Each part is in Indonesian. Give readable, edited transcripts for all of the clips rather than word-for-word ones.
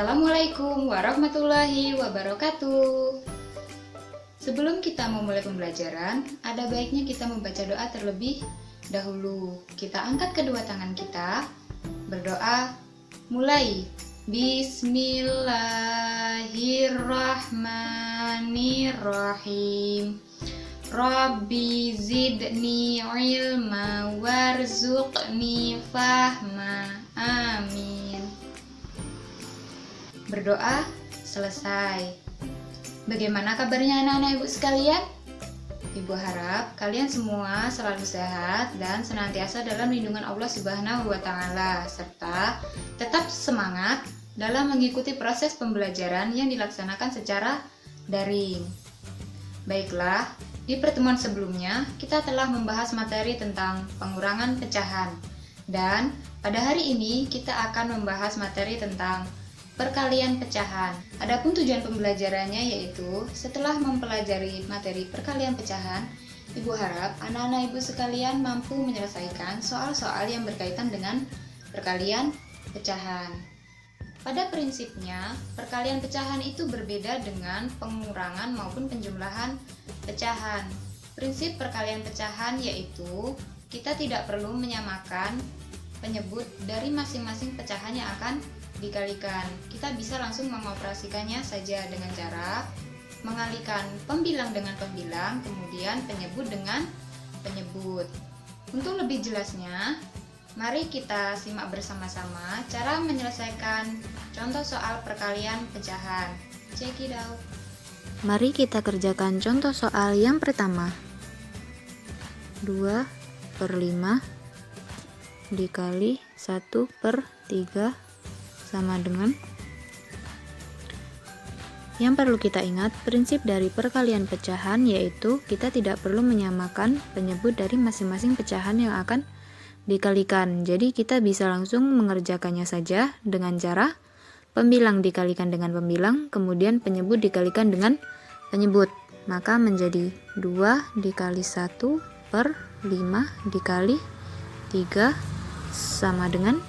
Assalamualaikum warahmatullahi wabarakatuh. Sebelum kita memulai pembelajaran, ada baiknya kita membaca doa terlebih dahulu. Kita angkat kedua tangan kita, berdoa, mulai. Bismillahirrahmanirrahim. Rabbi zidni ilma warzuqni fahma. Amin. Berdoa selesai. Bagaimana kabarnya anak-anak ibu sekalian? Ibu harap kalian semua selalu sehat dan senantiasa dalam lindungan Allah Subhanahu wa Ta'ala, serta tetap semangat dalam mengikuti proses pembelajaran yang dilaksanakan secara daring. Baiklah, di pertemuan sebelumnya kita telah membahas materi tentang pengurangan pecahan, dan pada hari ini kita akan membahas materi tentang perkalian pecahan. Adapun tujuan pembelajarannya yaitu setelah mempelajari materi perkalian pecahan, Ibu harap anak-anak Ibu sekalian mampu menyelesaikan soal-soal yang berkaitan dengan perkalian pecahan. Pada prinsipnya, perkalian pecahan itu berbeda dengan pengurangan maupun penjumlahan pecahan. Prinsip perkalian pecahan yaitu kita tidak perlu menyamakan penyebut dari masing-masing pecahan yang akan dikalikan. Kita bisa langsung mengoperasikannya saja dengan cara mengalihkan pembilang dengan pembilang, kemudian penyebut dengan penyebut. Untuk lebih jelasnya, mari kita simak bersama-sama cara menyelesaikan contoh soal perkalian pecahan. Check it out. Mari kita kerjakan contoh soal yang pertama. 2/5 dikali 1/3 sama dengan. Yang perlu kita ingat, prinsip dari perkalian pecahan yaitu kita tidak perlu menyamakan penyebut dari masing-masing pecahan yang akan dikalikan. Jadi kita bisa langsung mengerjakannya saja dengan cara pembilang dikalikan dengan pembilang, kemudian penyebut dikalikan dengan penyebut. Maka menjadi 2 dikali 1/5 dikali 3 sama dengan,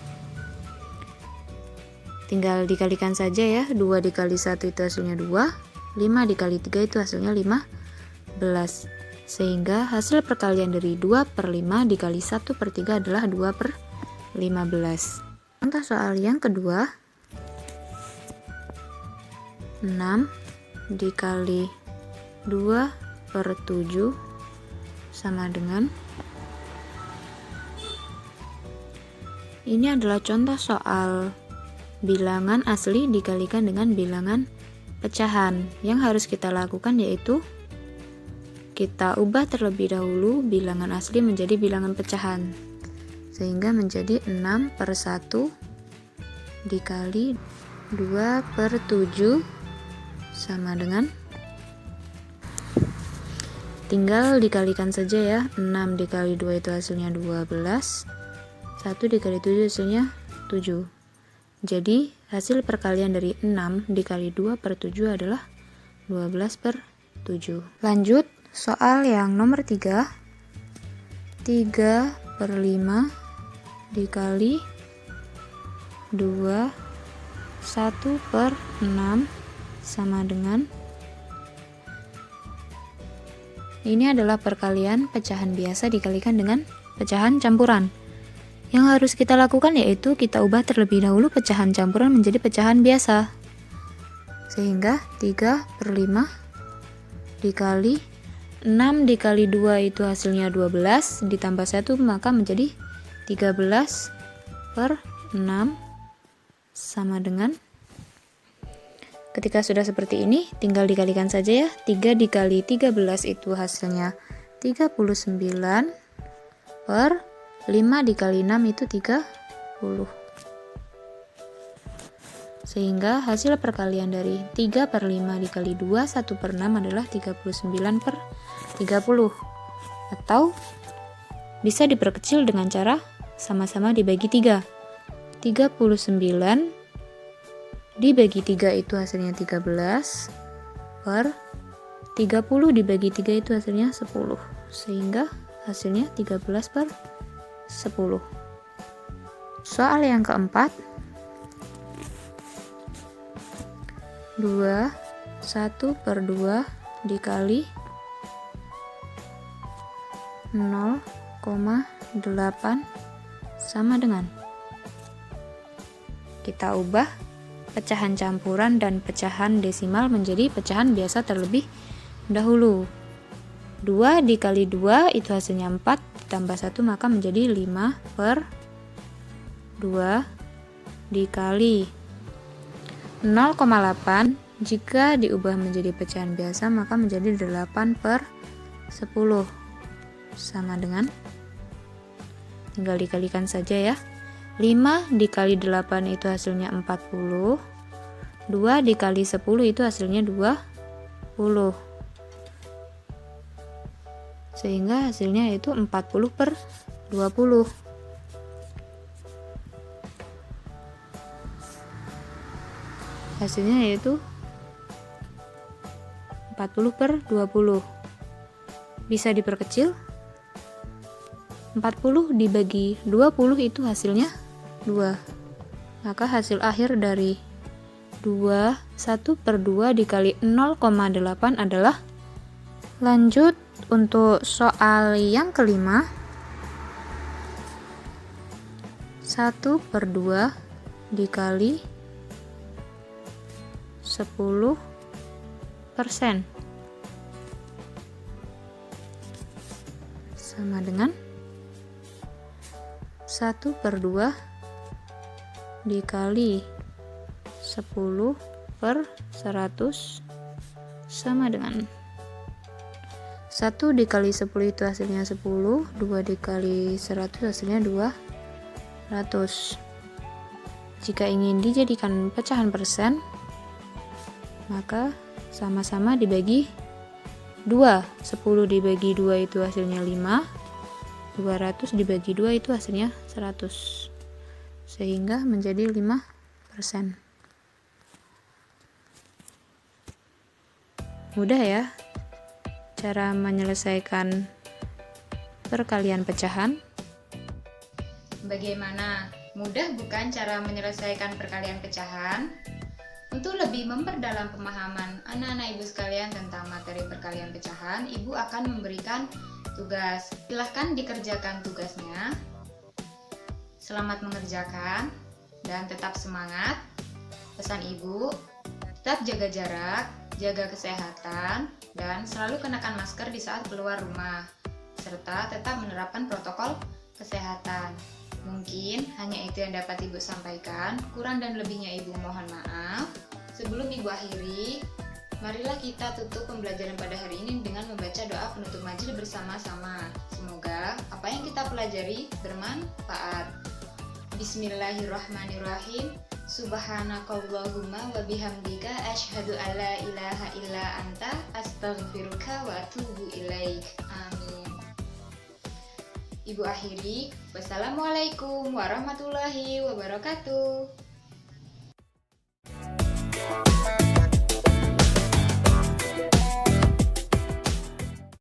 tinggal dikalikan saja ya, 2 dikali 1 itu hasilnya 2, 5 dikali 3 itu hasilnya 15. Sehingga hasil perkalian dari 2/5 dikali 1/3 adalah 2/15. Contoh soal yang kedua, 6 dikali 2/7 sama dengan. Ini adalah contoh soal bilangan asli dikalikan dengan bilangan pecahan. Yang harus kita lakukan yaitu kita ubah terlebih dahulu bilangan asli menjadi bilangan pecahan, sehingga menjadi 6/1 dikali 2/7 sama dengan, tinggal dikalikan saja ya, 6 dikali 2 itu hasilnya 12, 1 dikali 7 hasilnya 7. Jadi hasil perkalian dari 6 dikali 2/7 adalah 12/7. Lanjut soal yang nomor 3. 3/5 dikali 2 1/6 sama dengan. Ini adalah perkalian pecahan biasa dikalikan dengan pecahan campuran. Yang harus kita lakukan yaitu kita ubah terlebih dahulu pecahan campuran menjadi pecahan biasa. Sehingga 3/5 dikali 6 dikali 2 itu hasilnya 12, ditambah 1 maka menjadi 13/6 sama dengan. Ketika sudah seperti ini, tinggal dikalikan saja ya. 3 dikali 13 itu hasilnya 39, 5 dikali 6 itu 30. Sehingga hasil perkalian dari 3/5 dikali 2 1/6 adalah 39/30. Atau bisa diperkecil dengan cara sama-sama dibagi 3. 39 dibagi 3 itu hasilnya 13, 30 dibagi 3 itu hasilnya 10. Sehingga hasilnya 13/10. Soal yang keempat, 2, 1/2 dikali 0,8 sama dengan. Kita ubah pecahan campuran dan pecahan desimal menjadi pecahan biasa terlebih dahulu. 2 dikali 2 itu hasilnya 4, ditambah 1 maka menjadi 5/2 dikali 0,8. Jika diubah menjadi pecahan biasa maka menjadi 8/10 sama dengan, tinggal dikalikan saja ya. 5 dikali 8 itu hasilnya 40. 2 dikali 10 itu hasilnya 20. Sehingga hasilnya itu 40/20. Hasilnya yaitu 40/20. Bisa diperkecil. 40 dibagi 20 itu hasilnya 2. Maka hasil akhir dari 1/2 dikali 0,8 adalah. Lanjut untuk soal yang kelima. 1/2 dikali 10% sama dengan 1/2 dikali 10/100 sama dengan 1 dikali 10 itu hasilnya 10, 2 dikali 100 hasilnya 200. Jika ingin dijadikan pecahan persen, maka sama-sama dibagi 2. 10 dibagi 2 itu hasilnya 5, 200 dibagi 2 itu hasilnya 100. Sehingga menjadi 5%. Mudah ya cara menyelesaikan perkalian pecahan. Bagaimana? Mudah bukan cara menyelesaikan perkalian pecahan? Untuk lebih memperdalam pemahaman anak-anak ibu sekalian tentang materi perkalian pecahan, ibu akan memberikan tugas. Silahkan dikerjakan tugasnya. Selamat mengerjakan dan tetap semangat. Pesan ibu, tetap jaga jarak, jaga kesehatan, dan selalu kenakan masker di saat keluar rumah, serta tetap menerapkan protokol kesehatan. Mungkin hanya itu yang dapat ibu sampaikan. Kurang dan lebihnya ibu mohon maaf. Sebelum ibu akhiri, marilah kita tutup pembelajaran pada hari ini dengan membaca doa penutup majelis bersama-sama. Semoga apa yang kita pelajari bermanfaat. Bismillahirrahmanirrahim. Subhanakallahumma wa bihamdika asyhadu alla ilaha illa anta astaghfiruka wa atubu ilaik. Amin. Ibu akhiri, wassalamualaikum warahmatullahi wabarakatuh.